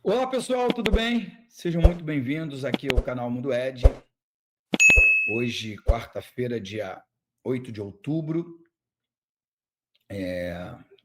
Olá pessoal, tudo bem? Sejam muito bem-vindos aqui ao canal Mundo Ed. Hoje, quarta-feira, dia 8 de outubro.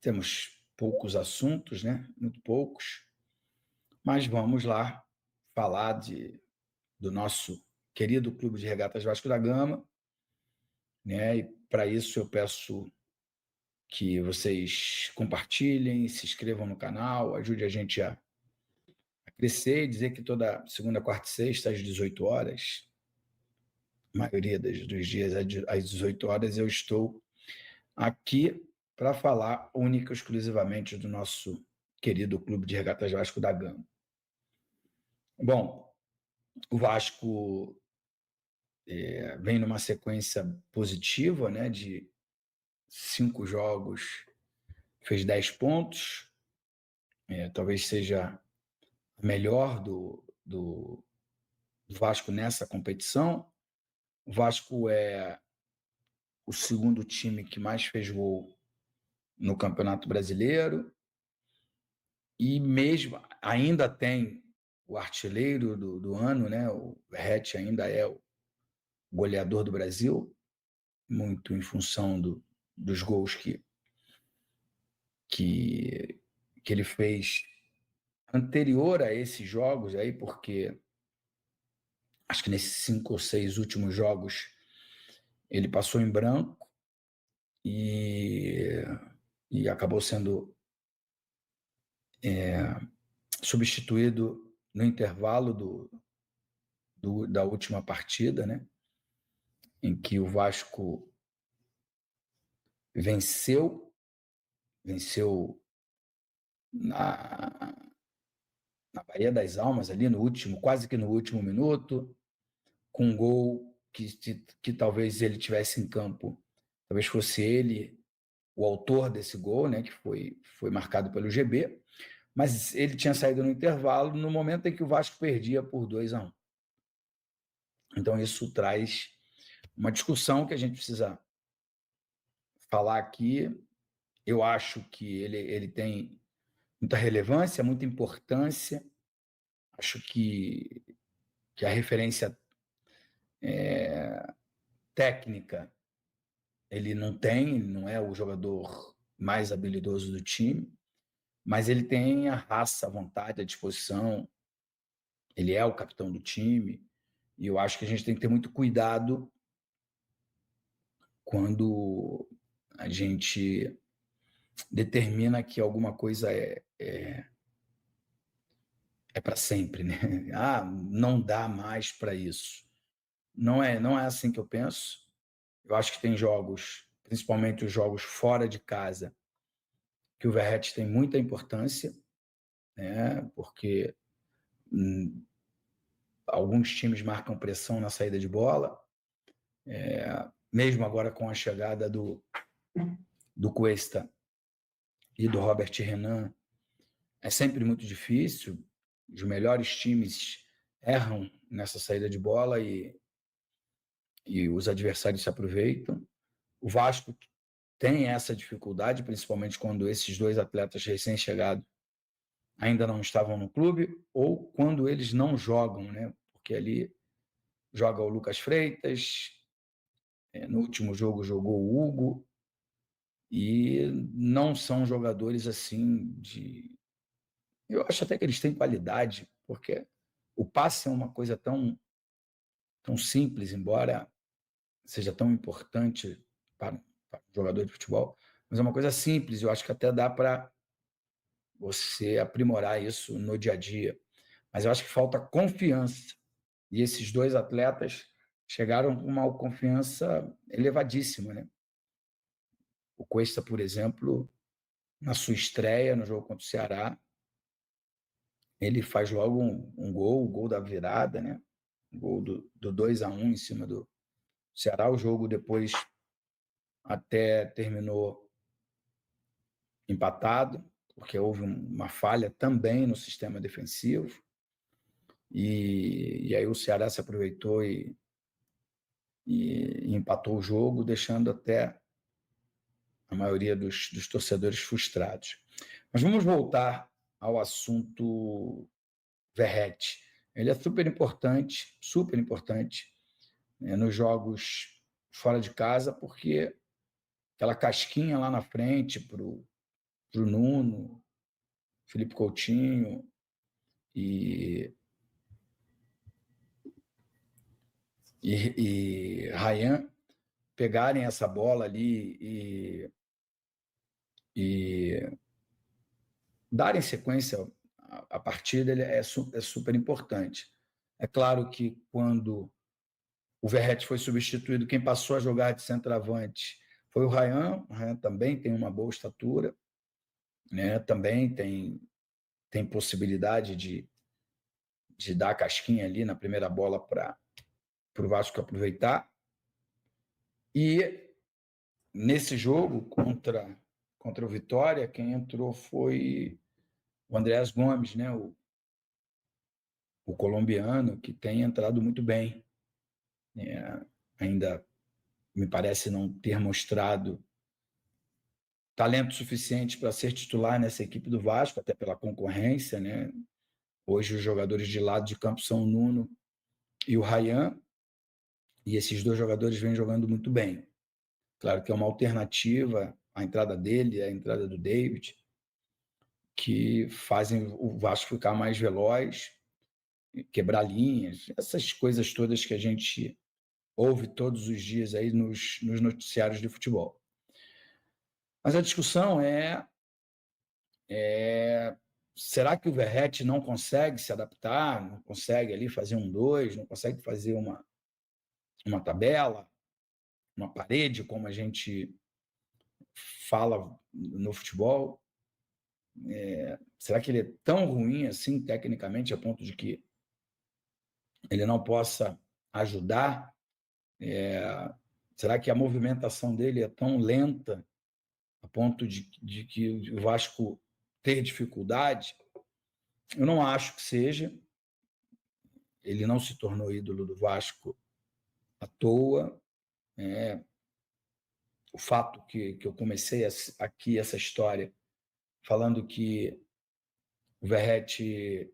Temos poucos assuntos, né? Muito poucos, mas vamos lá falar do nosso querido Clube de Regatas Vasco da Gama, né? E para isso eu peço que vocês compartilhem, se inscrevam no canal, ajude a gente a crescer e dizer que toda segunda, quarta e sexta, às 18 horas, a maioria dos dias às 18 horas, eu estou aqui para falar única e exclusivamente do nosso querido Clube de Regatas Vasco da Gama. Bom, o Vasco vem numa sequência positiva, né, de 5 jogos, fez 10 pontos, talvez seja a melhor do Vasco nessa competição. O Vasco é o segundo time que mais fez gol no Campeonato Brasileiro e mesmo ainda tem o artilheiro do ano, né? O Verratti ainda é o goleador do Brasil, muito em função dos gols que, que ele fez anterior a esses jogos aí, porque acho que nesses 5 ou 6 últimos jogos ele passou em branco e, e acabou sendo substituído no intervalo da última partida, né? Em que o Vasco venceu na, na Baía das Almas, ali no último, quase que no último minuto, com um gol que talvez ele tivesse em campo, talvez fosse ele o autor desse gol, né, que foi marcado pelo GB, mas ele tinha saído no intervalo no momento em que o Vasco perdia por 2-1. Então isso traz uma discussão que a gente precisa falar aqui. Eu acho que ele tem muita relevância, muita importância. Acho que a referência técnica ele não tem, ele não é o jogador mais habilidoso do time, mas ele tem a raça, a vontade, a disposição, ele é o capitão do time, e eu acho que a gente tem que ter muito cuidado quando a gente determina que alguma coisa é para sempre, né? Ah, não dá mais para isso. Não é assim que eu penso. Eu acho que tem jogos, principalmente os jogos fora de casa, que o Verratti tem muita importância, né? Porque alguns times marcam pressão na saída de bola, mesmo agora com a chegada do Cuesta e do Robert Renan, é sempre muito difícil. Os melhores times erram nessa saída de bola e os adversários se aproveitam. O Vasco tem essa dificuldade, principalmente quando esses dois atletas recém-chegados ainda não estavam no clube ou quando eles não jogam, né? Porque ali joga o Lucas Freitas, no último jogo jogou o Hugo, e não são jogadores assim de. Eu acho até que eles têm qualidade, porque o passe é uma coisa tão simples, embora seja tão importante para um jogador de futebol, mas é uma coisa simples, eu acho que até dá para você aprimorar isso no dia a dia. Mas eu acho que falta confiança. E esses dois atletas chegaram com uma confiança elevadíssima, né? O Cuesta, por exemplo, na sua estreia no jogo contra o Ceará, ele faz logo um gol, o gol da virada, né? O gol do 2-1 em cima do Ceará. O jogo depois até terminou empatado, porque houve uma falha também no sistema defensivo. E aí o Ceará se aproveitou e empatou o jogo, deixando até a maioria dos torcedores frustrados. Mas vamos voltar ao assunto Verratti. Ele é super importante nos jogos fora de casa, porque aquela casquinha lá na frente para o Nuno, Felipe Coutinho e Ryan pegarem essa bola ali e darem sequência à partida é super importante. É claro que quando o Verratti foi substituído, quem passou a jogar de centroavante foi o Ryan. O Ryan também tem uma boa estatura, né? Também tem possibilidade de dar a casquinha ali na primeira bola para o Vasco aproveitar. E nesse jogo contra o Vitória, quem entrou foi o Andreas Gomes, né? O colombiano, que tem entrado muito bem. Ainda me parece não ter mostrado talento suficiente para ser titular nessa equipe do Vasco, até pela concorrência, né? Hoje os jogadores de lado de campo são o Nuno e o Ryan, e esses dois jogadores vêm jogando muito bem. Claro que é uma alternativa à entrada dele, à entrada do David, que fazem o Vasco ficar mais veloz, quebrar linhas, essas coisas todas que a gente ouve todos os dias aí nos noticiários de futebol. Mas a discussão será que o Verratti não consegue se adaptar, não consegue ali fazer 1-2, não consegue fazer uma tabela, uma parede, como a gente fala no futebol? Será que ele é tão ruim assim, tecnicamente, a ponto de que ele não possa ajudar? Será que a movimentação dele é tão lenta a ponto de que o Vasco ter dificuldade? Eu não acho que seja. Ele não se tornou ídolo do Vasco à toa. O fato que eu comecei aqui essa história falando que o Verratti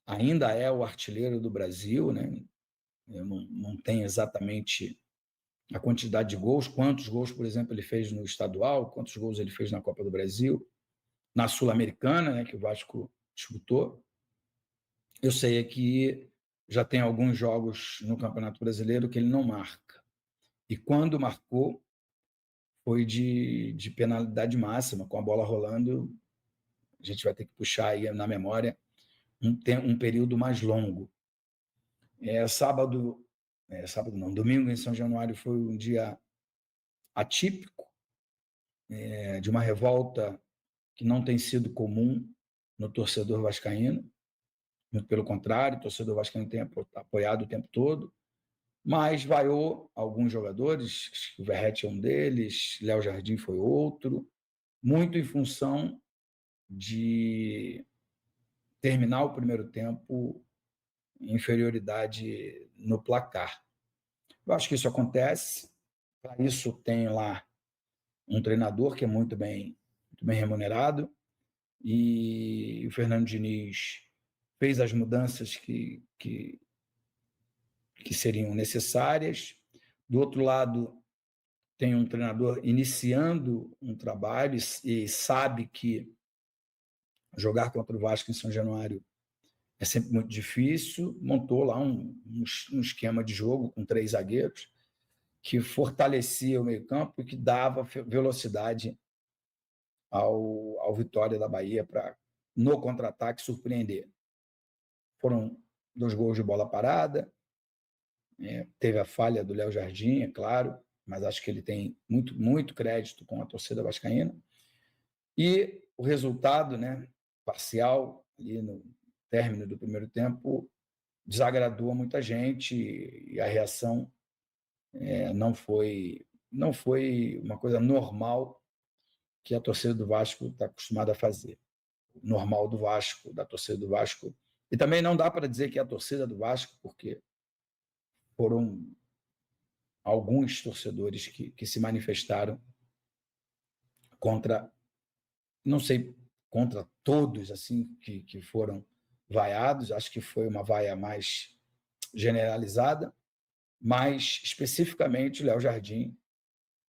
ainda é o artilheiro do Brasil, né? Eu não tenho exatamente a quantidade de gols, quantos gols, por exemplo, ele fez no estadual, quantos gols ele fez na Copa do Brasil, na Sul-Americana, né, que o Vasco disputou. Eu sei que já tem alguns jogos no Campeonato Brasileiro que ele não marca. E quando marcou, foi de penalidade máxima, com a bola rolando. A gente vai ter que puxar aí na memória um período mais longo. Domingo em São Januário foi um dia atípico, de uma revolta que não tem sido comum no torcedor vascaíno. Muito pelo contrário, o torcedor vascaíno tem apoiado o tempo todo, mas vaiou alguns jogadores, o Verratti é um deles, Léo Jardim foi outro, muito em função de terminar o primeiro tempo em inferioridade no placar. Eu acho que isso acontece. Para isso tem lá um treinador que é muito bem remunerado, e o Fernando Diniz fez as mudanças que seriam necessárias. Do outro lado, tem um treinador iniciando um trabalho e sabe que jogar contra o Vasco em São Januário é sempre muito difícil. Montou lá um esquema de jogo com 3 zagueiros que fortalecia o meio-campo e que dava velocidade ao Vitória da Bahia para, no contra-ataque, surpreender. Foram 2 gols de bola parada, teve a falha do Léo Jardim, é claro, mas acho que ele tem muito crédito com a torcida vascaína. E o resultado, né, parcial, ali no término do primeiro tempo, desagradou a muita gente, e a reação não foi uma coisa normal que a torcida do Vasco está acostumada a fazer. Normal do Vasco, da torcida do Vasco. E também não dá para dizer que é a torcida do Vasco, porque foram alguns torcedores que se manifestaram contra, não sei, contra todos assim que foram vaiados, acho que foi uma vaia mais generalizada, mas especificamente o Léo Jardim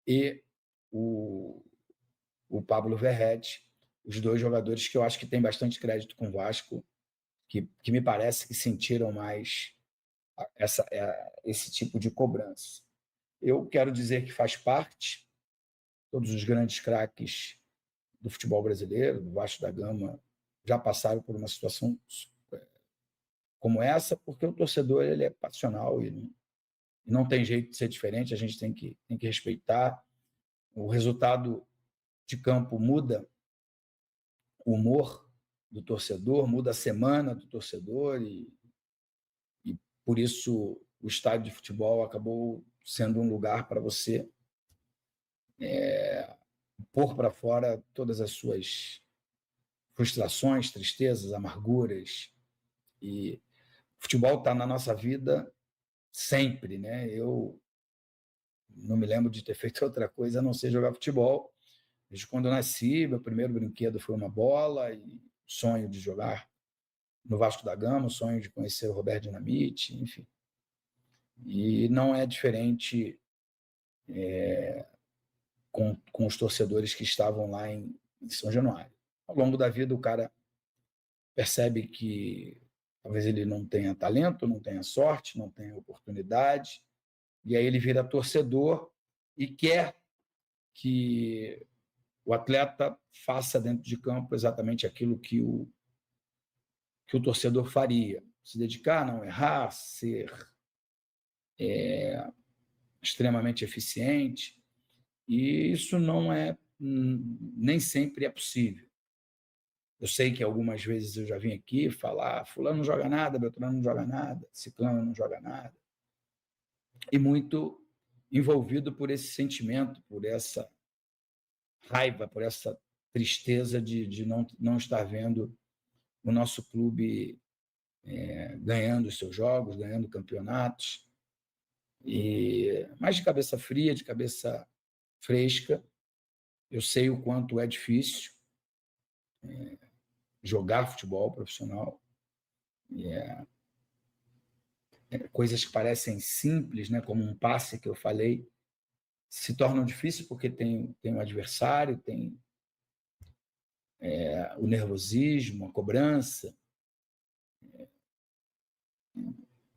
e o Pablo Verrete, os dois jogadores que eu acho que têm bastante crédito com o Vasco, que me parece que sentiram mais esse tipo de cobrança. Eu quero dizer que faz parte, todos os grandes craques do futebol brasileiro, do Vasco da Gama, já passaram por uma situação como essa, porque o torcedor ele é passional e não tem jeito de ser diferente, a gente tem que respeitar. O resultado de campo muda o humor do torcedor, muda a semana do torcedor e por isso o estádio de futebol acabou sendo um lugar para você pôr para fora todas as suas frustrações, tristezas, amarguras. E o futebol está na nossa vida sempre, né? Eu não me lembro de ter feito outra coisa a não ser jogar futebol. Desde quando eu nasci, meu primeiro brinquedo foi uma bola e sonho de jogar no Vasco da Gama, o sonho de conhecer o Roberto Dinamite, enfim. E não é diferente com os torcedores que estavam lá em São Januário. Ao longo da vida, o cara percebe que talvez ele não tenha talento, não tenha sorte, não tenha oportunidade, e aí ele vira torcedor e quer que o atleta faça dentro de campo exatamente aquilo que o torcedor faria. Se dedicar, não errar, ser extremamente eficiente. E isso não é, nem sempre é possível. Eu sei que algumas vezes eu já vim aqui falar, fulano não joga nada, Beltrano não joga nada, ciclano não joga nada. E muito envolvido por esse sentimento, por essa raiva, por essa tristeza de não estar vendo o nosso clube ganhando os seus jogos, ganhando campeonatos. Mas de cabeça fria, de cabeça fresca, eu sei o quanto é difícil jogar futebol profissional. Coisas que parecem simples, né, como um passe que eu falei, se tornam difíceis porque tem um adversário, tem o nervosismo, a cobrança.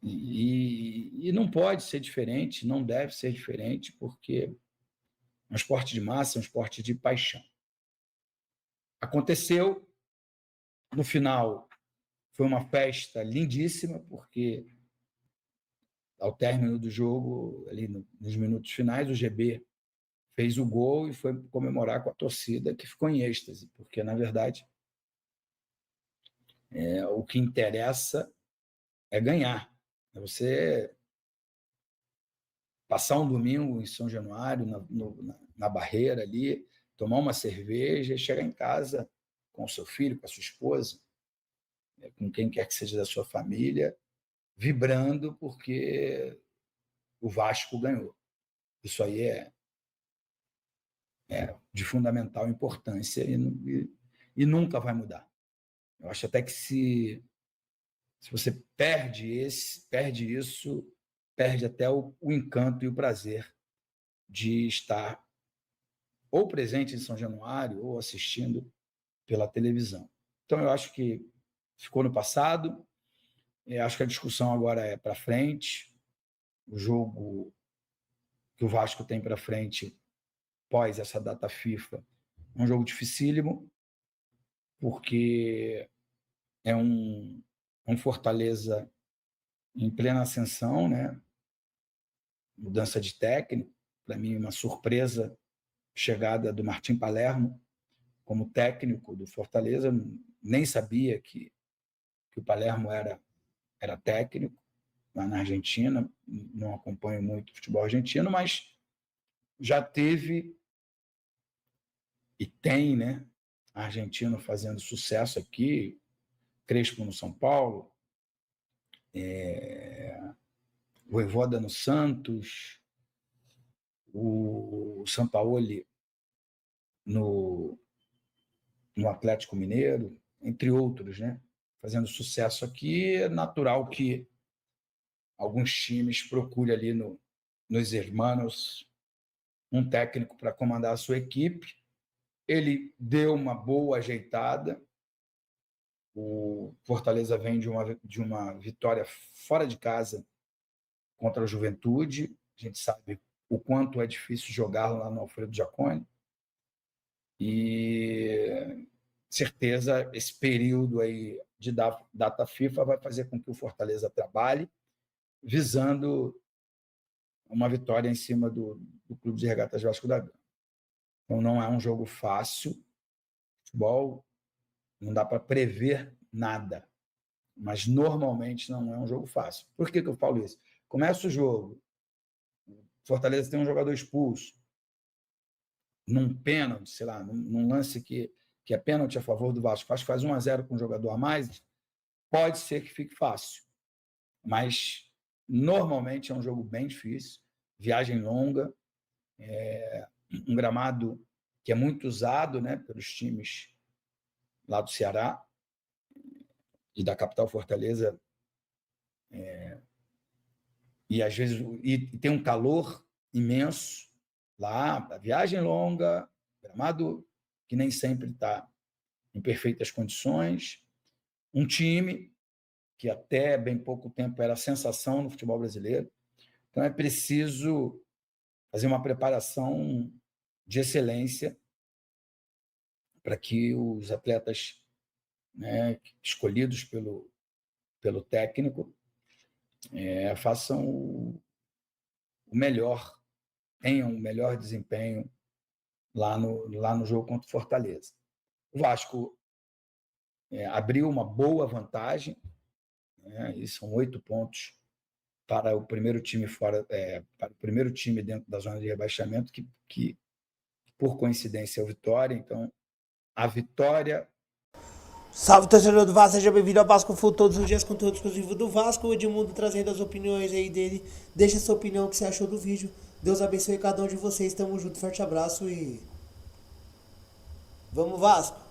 E não pode ser diferente, não deve ser diferente, porque é um esporte de massa, é um esporte de paixão. Aconteceu, no final, foi uma festa lindíssima, porque ao término do jogo, ali nos minutos finais, o GB fez o gol e foi comemorar com a torcida, que ficou em êxtase, porque, na verdade, o que interessa é ganhar. É você passar um domingo em São Januário, na Barreira ali, tomar uma cerveja e chegar em casa com o seu filho, com a sua esposa, com quem quer que seja da sua família, vibrando porque o Vasco ganhou. Isso aí é de fundamental importância e nunca vai mudar. Eu acho até que se você perde isso, perde até o encanto e o prazer de estar ou presente em São Januário ou assistindo pela televisão. Então, eu acho que ficou no passado, eu acho que a discussão agora é para frente, o jogo que o Vasco tem para frente pós essa data FIFA é um jogo dificílimo, porque é um Fortaleza em plena ascensão, né? Mudança de técnico, para mim uma surpresa chegada do Martim Palermo como técnico do Fortaleza, nem sabia que o Palermo era técnico lá na Argentina, não acompanho muito o futebol argentino, mas já teve e tem, né, argentino fazendo sucesso aqui, Crespo no São Paulo, Voivoda no Santos, o Sampaoli no Atlético Mineiro, entre outros, né? fazendo sucesso aqui, é natural que alguns times procurem ali nos hermanos um técnico para comandar a sua equipe. Ele deu uma boa ajeitada. O Fortaleza vem de uma vitória fora de casa contra a Juventude. A gente sabe o quanto é difícil jogar lá no Alfredo Jaconi. E certeza esse período aí de data FIFA vai fazer com que o Fortaleza trabalhe visando uma vitória em cima do Clube de Regatas Vasco da Gama. Então não é um jogo fácil. Futebol não dá para prever nada, mas normalmente não é um jogo fácil. Por que eu falo isso? Começa o jogo, Fortaleza tem um jogador expulso, num pênalti, sei lá, num lance que é pênalti a favor do Vasco, faz 1-0 com um jogador a mais, pode ser que fique fácil, mas normalmente é um jogo bem difícil, viagem longa, um gramado que é muito usado, né, pelos times lá do Ceará e da capital Fortaleza, e às vezes tem um calor imenso lá, a viagem longa, gramado que nem sempre está em perfeitas condições, um time que até bem pouco tempo era sensação no futebol brasileiro. Então é preciso fazer uma preparação de excelência para que os atletas, né, escolhidos pelo técnico façam o melhor, tenham o melhor desempenho lá no jogo contra o Fortaleza. O Vasco abriu uma boa vantagem, né, e são 8 pontos para o primeiro time para o primeiro time dentro da zona de rebaixamento, que por coincidência é o Vitória. Então, a vitória. Salve, torcedor do Vasco, seja bem-vindo ao Vasco Full todos os dias, conteúdo exclusivo do Vasco. O Edmundo trazendo as opiniões aí dele. Deixa sua opinião, o que você achou do vídeo. Deus abençoe cada um de vocês, tamo junto, forte abraço e... Vamos, Vasco!